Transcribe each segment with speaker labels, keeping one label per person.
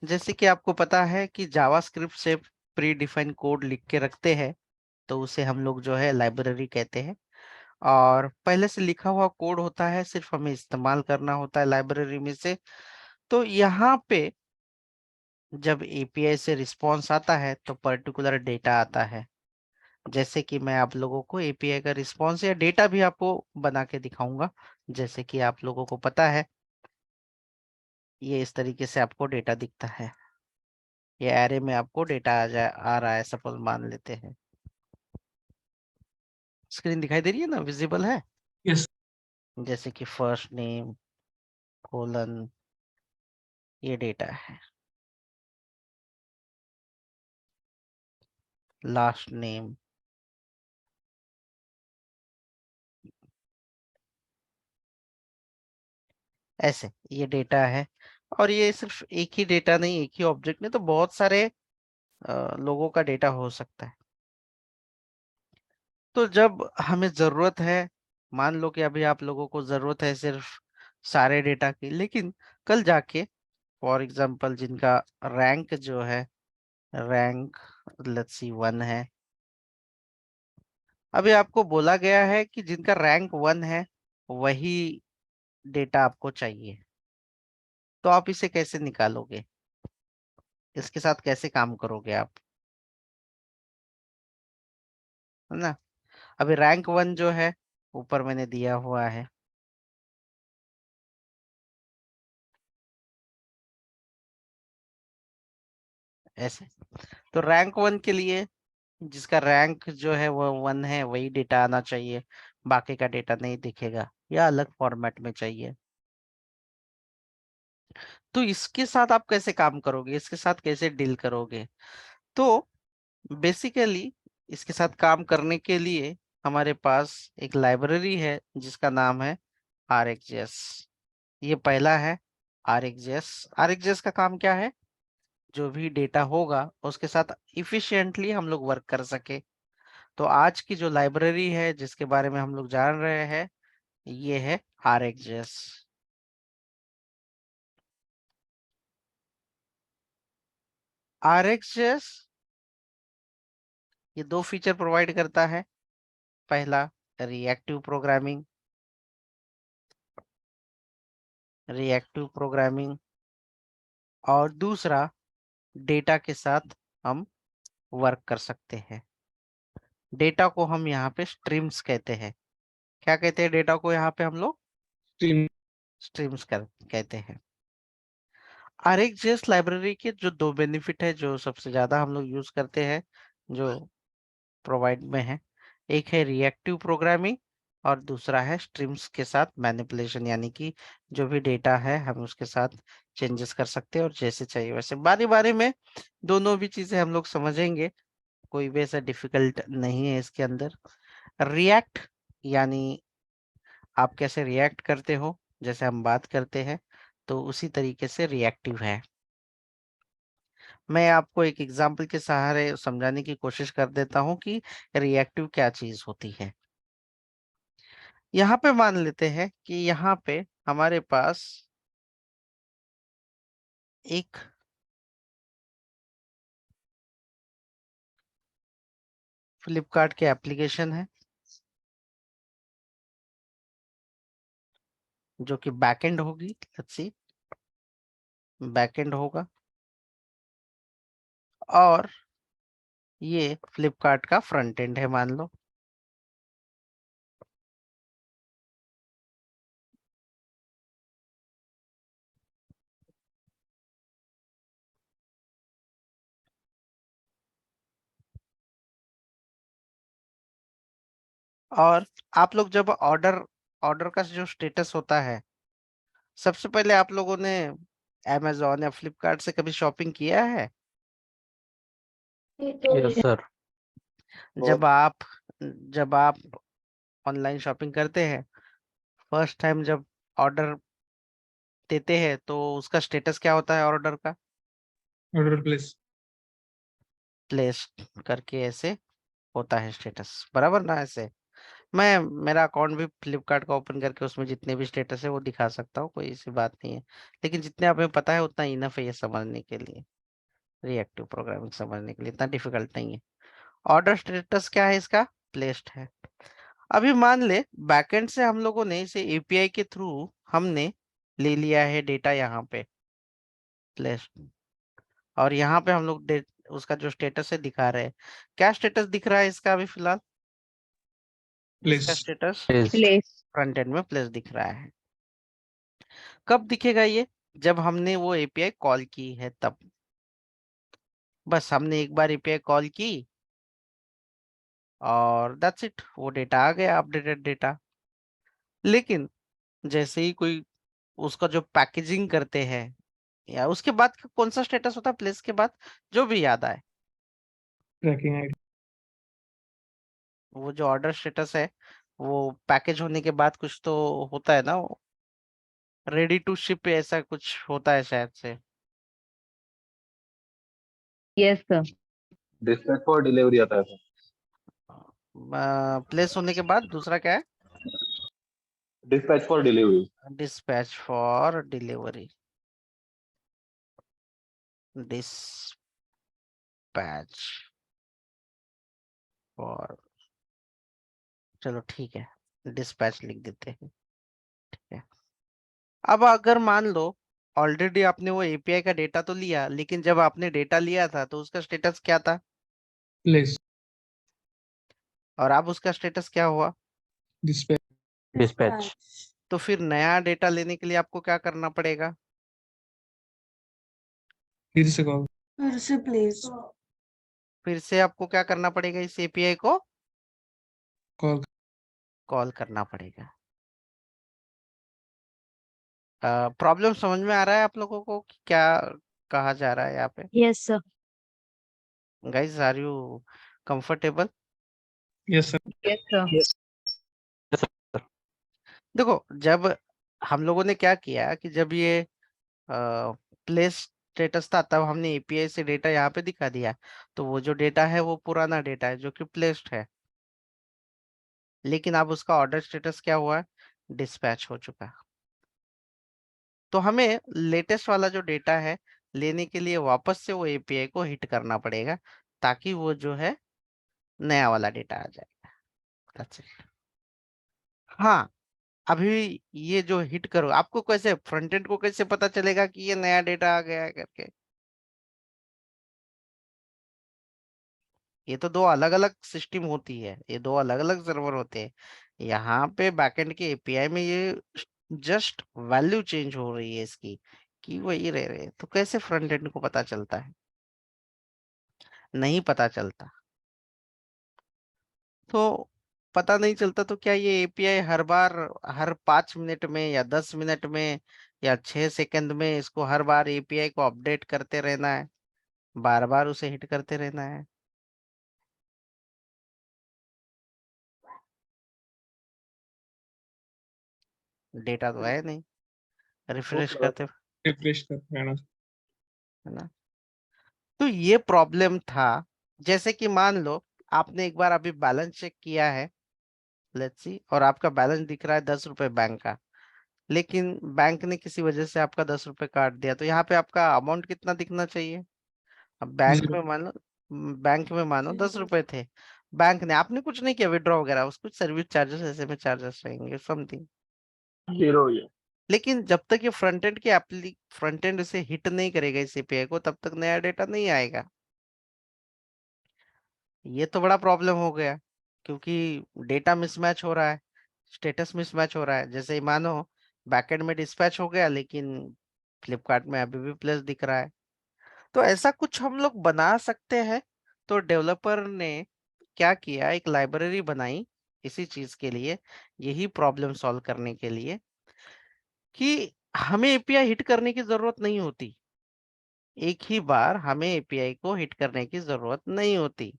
Speaker 1: जैसे कि आपको पता है कि जावास्क्रिप्ट से प्री डिफाइंड कोड लिख के रखते हैं, तो उसे हम लोग जो है लाइब्रेरी कहते हैं। और पहले से लिखा हुआ कोड होता है, सिर्फ हमें इस्तेमाल करना होता है लाइब्रेरी में से। तो यहाँ पे जब एपीआई से रिस्पॉन्स आता है तो पर्टिकुलर डेटा आता है। जैसे कि मैं आप लोगों को एपीआई का रिस्पॉन्स या डेटा भी आपको बना के दिखाऊंगा। जैसे कि आप लोगों को पता है, ये इस तरीके से आपको डेटा दिखता है। ये एरे में आपको डेटा आ रहा है, सपोज मान लेते हैं। स्क्रीन दिखाई दे रही है ना, विजिबल है?
Speaker 2: यस।
Speaker 1: जैसे कि फर्स्ट नेम कोलन, ये डेटा है। लास्ट नेम, ऐसे ये डेटा है। और ये सिर्फ एक ही डेटा नहीं, एक ही ऑब्जेक्ट नहीं, तो बहुत सारे लोगों का डेटा हो सकता है। तो जब हमें जरूरत है, मान लो कि अभी आप लोगों को जरूरत है सिर्फ सारे डेटा की, लेकिन कल जाके फॉर एग्जांपल जिनका रैंक जो है, रैंक लेट्स सी 1 है। अभी आपको बोला गया है कि जिनका रैंक 1 है वही डेटा आपको चाहिए। तो आप इसे कैसे निकालोगे, इसके साथ कैसे काम करोगे आप, है ना? अभी रैंक 1 जो है ऊपर मैंने दिया हुआ है, ऐसे। तो रैंक 1 के लिए जिसका रैंक जो है वो 1 है वही डेटा आना चाहिए, बाकी का डेटा नहीं दिखेगा या अलग फॉर्मेट में चाहिए। तो इसके साथ आप कैसे काम करोगे, इसके साथ कैसे डील करोगे? तो बेसिकली इसके साथ काम करने के लिए हमारे पास एक लाइब्रेरी है जिसका नाम है RxJS। ये पहला है RxJS। RxJS का काम क्या है? जो भी डेटा होगा उसके साथ इफिशिएंटली हम लोग वर्क कर सके। तो आज की जो लाइब्रेरी है जिसके बारे में हम लोग जान रहे हैं, ये है RxJS। RxJS ये दो फीचर प्रोवाइड करता है। पहला, रिएक्टिव प्रोग्रामिंग, और दूसरा डेटा के साथ हम वर्क कर सकते हैं। डेटा को हम यहाँ पे स्ट्रीम्स कहते हैं। क्या कहते हैं डेटा को यहाँ पे हम लोग?
Speaker 2: स्ट्रीम।
Speaker 1: स्ट्रीम्स कहते हैं। RxJS लाइब्रेरी के जो दो बेनिफिट है, जो सबसे ज्यादा हम लोग यूज करते हैं, जो प्रोवाइड में है, एक है रिएक्टिव प्रोग्रामिंग और दूसरा है स्ट्रीम्स के साथ मैनिपुलेशन, यानी कि जो भी डेटा है हम उसके साथ चेंजेस कर सकते हैं और जैसे चाहिए वैसे। बारी बारी में दोनों भी चीजें हम लोग समझेंगे, कोई भी ऐसा डिफिकल्ट नहीं है इसके अंदर। रिएक्ट यानी आप कैसे रिएक्ट करते हो, जैसे हम बात करते हैं, तो उसी तरीके से रिएक्टिव है। मैं आपको एक एग्जांपल के सहारे समझाने की कोशिश कर देता हूँ कि रिएक्टिव क्या चीज होती है। यहाँ पे मान लेते हैं कि यहाँ पे हमारे पास एक फ्लिपकार्ट के एप्लीकेशन है जो कि बैकएंड होगी, लेट्स सी, बैकएंड होगा। और ये फ्लिपकार्ट का फ्रंट एंड है मान लो। और आप लोग जब ऑर्डर ऑर्डर का जो स्टेटस होता है, सबसे पहले आप लोगों ने amazon या फ्लिपकार्ट से कभी शॉपिंग किया है?
Speaker 2: Yes sir.
Speaker 1: जब आप जब आप ऑनलाइन शॉपिंग करते हैं, फर्स्ट टाइम जब ऑर्डर देते हैं तो उसका स्टेटस क्या होता है ऑर्डर का?
Speaker 2: Order place.
Speaker 1: प्लेस करके ऐसे होता है स्टेटस, बराबर ना? ऐसे मैं मेरा अकाउंट भी फ्लिपकार्ट का ओपन करके उसमें जितने भी स्टेटस है वो दिखा सकता हूँ, कोई ऐसी बात नहीं है। लेकिन जितने हमें पता है उतना इनफ है ये समझने के लिए, रिएक्टिव प्रोग्रामिंग समझने के लिए इतना डिफिकल्ट नहीं है। ऑर्डर स्टेटस क्या है इसका? प्लेस्ड है। अभी मान ले बैकएंड से हम लोगों ने इसे एपीआई के थ्रू हमने ले लिया है डेटा यहाँ पे प्लेस्ड, और यहाँ पे हम लोग उसका जो स्टेटस है दिखा रहे हैं। क्या स्टेटस दिख रहा है इसका अभी फिलहाल? इसका
Speaker 2: Place.
Speaker 1: Status
Speaker 3: place.
Speaker 1: Front end में प्लेस दिख रहा है। कब दिखेगा ये? जब हमने वो एपीआई कॉल की है तब। बस हमने एक बार एपीआई कॉल की और दैट्स इट, वो डेटा आ गया, अपडेटेड डेटा। लेकिन जैसे ही कोई उसका जो पैकेजिंग करते हैं, या उसके बाद का कौन सा स्टेटस होता है प्लेस के बाद, जो भी याद आए,
Speaker 2: Tracking ID.
Speaker 1: वो जो ऑर्डर स्टेटस है वो पैकेज होने के बाद कुछ तो होता है ना, रेडी टू शिप ऐसा कुछ होता है शायद से।
Speaker 3: Yes sir.
Speaker 4: Dispatch for delivery आता है सर।
Speaker 1: प्लेस होने के बाद दूसरा क्या है?
Speaker 4: Dispatch for delivery.
Speaker 1: Dispatch for delivery. Dispatch for, चलो ठीक है, डिस्पैच लिख देते हैं। ठीक है। अब अगर मान लो ऑलरेडी आपने वो एपीआई का डेटा तो लिया, लेकिन जब आपने डेटा लिया था तो उसका स्टेटस क्या था?
Speaker 2: Place.
Speaker 1: और अब उसका स्टेटस क्या हुआ?
Speaker 2: Dispatch.
Speaker 4: डिस्पैच।
Speaker 1: तो फिर नया डेटा लेने के लिए आपको क्या करना पड़ेगा?
Speaker 2: फिर से call.
Speaker 5: फिर से प्लेस।
Speaker 1: फिर से आपको क्या करना पड़ेगा? इस एपीआई को
Speaker 2: Call.
Speaker 1: कॉल करना पड़ेगा। प्रॉब्लम समझ में आ रहा है आप लोगों को कि क्या कहा जा रहा है यहाँ पे?
Speaker 3: Yes sir.
Speaker 1: Guys are you comfortable?
Speaker 2: Yes sir.
Speaker 3: Yes sir.
Speaker 1: देखो, जब हम लोगों ने क्या किया कि जब ये प्लेस स्टेटस था तब हमने एपीआई से डेटा यहाँ पे दिखा दिया, तो वो जो डेटा है वो पुराना डेटा है जो कि प्लेस्ड है। लेकिन अब उसका ऑर्डर स्टेटस क्या हुआ है? डिस्पैच हो चुका है। तो हमें लेटेस्ट वाला जो डेटा है लेने के लिए वापस से वो एपीआई को हिट करना पड़ेगा, ताकि वो जो है नया वाला डेटा आ जाएगा। That's it. हाँ, अभी ये जो हिट करो, आपको कैसे फ्रंट एंड को कैसे पता चलेगा कि ये नया डेटा आ गया है करके? ये तो दो अलग अलग सिस्टम होती है, ये दो अलग अलग सर्वर होते हैं। यहाँ पे बैकएंड के एपीआई में ये जस्ट वैल्यू चेंज हो रही है इसकी, कि वही रह रहे हैं। तो कैसे फ्रंट एंड को पता चलता है? नहीं पता चलता। तो पता नहीं चलता तो क्या ये एपीआई हर बार, हर 5 मिनट में या 10 मिनट में या 6 सेकंड में इसको हर बार एपीआई को अपडेट करते रहना है, बार बार उसे हिट करते रहना है? डेटा तो है नहीं, रिफ्रेश करते,
Speaker 2: Refresh कर रहना.
Speaker 1: है ना? तो ये प्रॉब्लम था। जैसे कि मान लो आपने एक बार अभी बैलेंस चेक किया है, लेट्स सी, और आपका बैलेंस दिख रहा है 10 रुपए बैंक का, लेकिन बैंक ने किसी वजह से आपका 10 रुपए काट दिया, तो यहाँ पे आपका अमाउंट कितना दिखना चाहिए? अब बैंक
Speaker 2: Zero.
Speaker 1: में मान लो, बैंक में मानो 10 रुपए थे, बैंक ने, आपने कुछ नहीं किया विड्रॉ वगैरह, उस कुछ सर्विस चार्जेस ऐसे में चार्जेस रहेंगे समथिंग।
Speaker 4: जीरो ही है।
Speaker 1: लेकिन जब तक ये फ्रंट एंड से हिट नहीं करेगा इस एपीआई को, तब तक नया डेटा नहीं आएगा। ये तो बड़ा प्रॉब्लम हो गया, क्योंकि डेटा मिसमैच हो रहा है, स्टेटस मिसमैच हो रहा है। जैसे ही मानो बैकएंड में डिस्पैच हो गया, लेकिन फ्लिपकार्ट में अभी भी प्लेस दिख रहा है। तो ऐसा कुछ हम लोग बना सकते हैं। तो डेवलपर ने क्या किया, एक लाइब्रेरी बनाई इसी चीज के लिए, यही प्रॉब्लम सॉल्व करने के लिए, कि हमें एपीआई हिट करने की जरूरत नहीं होती। एक ही बार हमें एपीआई को हिट करने की जरूरत नहीं होती।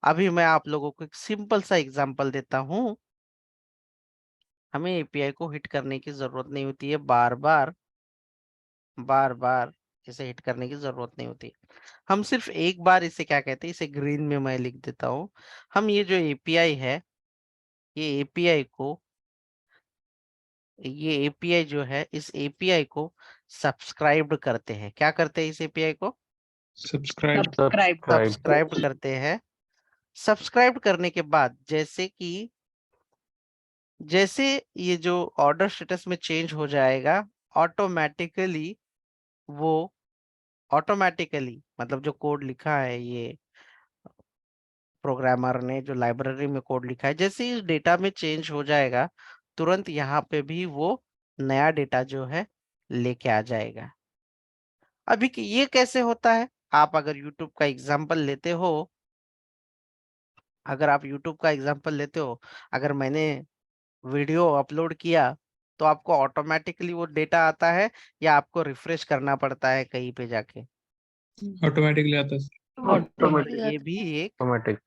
Speaker 1: अभी मैं आप लोगों को एक सिंपल सा एग्जांपल देता हूँ। हमें एपीआई को हिट करने की जरूरत नहीं होती है, बार बार इसे हिट करने की जरूरत नहीं होती। हम सिर्फ एक बार इसे क्या कहते हैं, इसे ग्रीन में मैं लिख देता हूँ। हम ये जो एपीआई है ये एपीआई जो है, इस एपीआई को सब्सक्राइब करते हैं। क्या करते हैं इस एपीआई को?
Speaker 2: सब्सक्राइब
Speaker 1: सब्सक्राइब करते हैं। सब्सक्राइब करने के बाद जैसे ये जो ऑर्डर स्टेटस में चेंज हो जाएगा, ऑटोमेटिकली मतलब जो कोड लिखा है, ये प्रोग्रामर ने जो लाइब्रेरी में कोड लिखा है, जैसे ही इस डेटा में चेंज हो जाएगा, तुरंत यहाँ पे भी वो नया डेटा जो है लेके आ जाएगा। अभी ये कैसे होता है? आप अगर यूट्यूब का एग्जांपल लेते हो, अगर मैंने वीडियो अपलोड किया, तो आपको ऑटोमेटिकली वो डेटा आता है या आपको रिफ्रेश करना पड़ता है कहीं पे जाके?
Speaker 2: ऑटोमेटिकली आता है।
Speaker 4: ऑटोमेटिक
Speaker 1: ये भी एक
Speaker 4: ऑटोमेटिक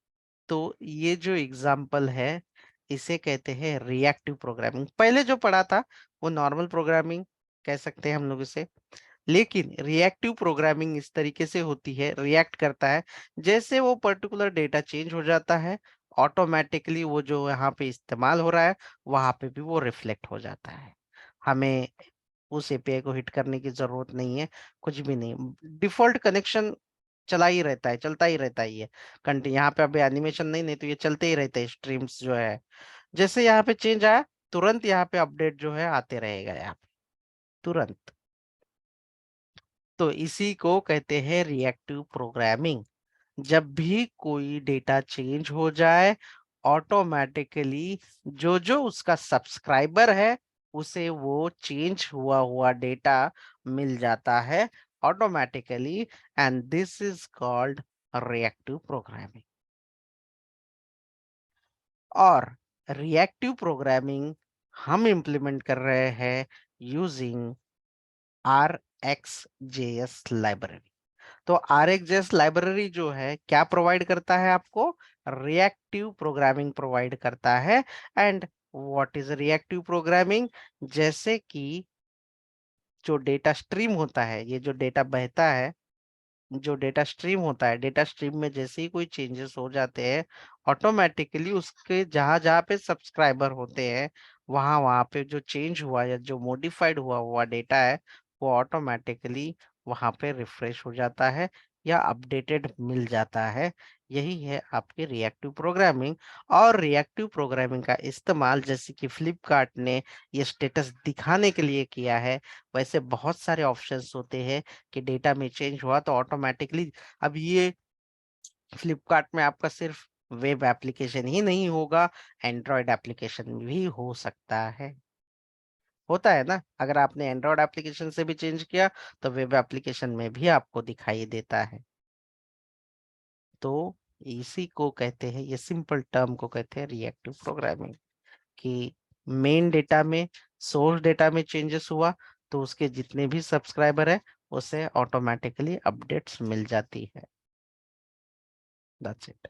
Speaker 1: तो ये जो एग्जाम्पल है, इसे कहते हैं रिएक्टिव प्रोग्रामिंग। पहले जो पढ़ा था वो नॉर्मल प्रोग्रामिंग कह सकते हैं हम लोग इसे, लेकिन रिएक्टिव प्रोग्रामिंग इस तरीके से होती है, रिएक्ट करता है। जैसे वो पर्टिकुलर डेटा चेंज हो जाता है, ऑटोमेटिकली वो जो यहाँ पे इस्तेमाल हो रहा है, वहां पे भी वो रिफ्लेक्ट हो जाता है। हमें उस एपीआई को हिट करने की जरूरत नहीं है, कुछ भी नहीं। डिफॉल्ट कनेक्शन चला ही रहता है, चलता ही रहता है ये कंटिन्यू। यहाँ पे अभी एनिमेशन नहीं तो ये चलते ही रहते हैं स्ट्रीम्स जो है। जैसे यहाँ पे चेंज आया, तुरंत यहाँ पे अपडेट जो है आते रहेगा यहाँ पे तुरंत। तो इसी को कहते हैं रिएक्टिव प्रोग्रामिंग। जब भी कोई डेटा चेंज हो जाए, ऑटोमेटिकली जो जो उसका सब्सक्राइबर है, उसे वो चेंज हुआ हुआ डेटा मिल जाता है automatically, and this is called reactive programming. और रिएक्टिव प्रोग्रामिंग हम इंप्लीमेंट कर रहे हैं यूजिंग RxJS लाइब्रेरी। तो RxJS लाइब्रेरी जो है क्या प्रोवाइड करता है आपको? रिएक्टिव प्रोग्रामिंग प्रोवाइड करता है। And what is reactive programming? जैसे कि जो डेटा स्ट्रीम होता है, ये जो डेटा बहता है, जो डेटा स्ट्रीम होता है, डेटा स्ट्रीम में जैसे ही कोई चेंजेस हो जाते हैं, ऑटोमेटिकली उसके जहां जहां पे सब्सक्राइबर होते हैं, वहां वहां पे जो चेंज हुआ या जो मॉडिफाइड हुआ हुआ डेटा है, वो ऑटोमेटिकली वहां पे रिफ्रेश हो जाता है या अपडेटेड मिल जाता है। यही है आपकी रिएक्टिव प्रोग्रामिंग। और रिएक्टिव प्रोग्रामिंग का इस्तेमाल जैसे कि फ्लिपकार्ट ने ये स्टेटस दिखाने के लिए किया है, वैसे बहुत सारे ऑप्शंस होते हैं कि डेटा में चेंज हुआ तो ऑटोमेटिकली। अब ये फ्लिपकार्ट में आपका सिर्फ वेब एप्लीकेशन ही नहीं होगा, एंड्रॉयड एप्लीकेशन भी हो सकता है। होता है ना, अगर आपने एंड्रॉयड एप्लीकेशन से भी चेंज किया, तो वेब एप्लीकेशन में भी आपको दिखाई देता है। तो इसी को कहते हैं, ये सिंपल टर्म को कहते हैं रिएक्टिव प्रोग्रामिंग। कि मेन डेटा में, सोर्स डेटा में चेंजेस हुआ, तो उसके जितने भी सब्सक्राइबर है, उसे ऑटोमेटिकली अपडेट्स मिल जाती है। That's it.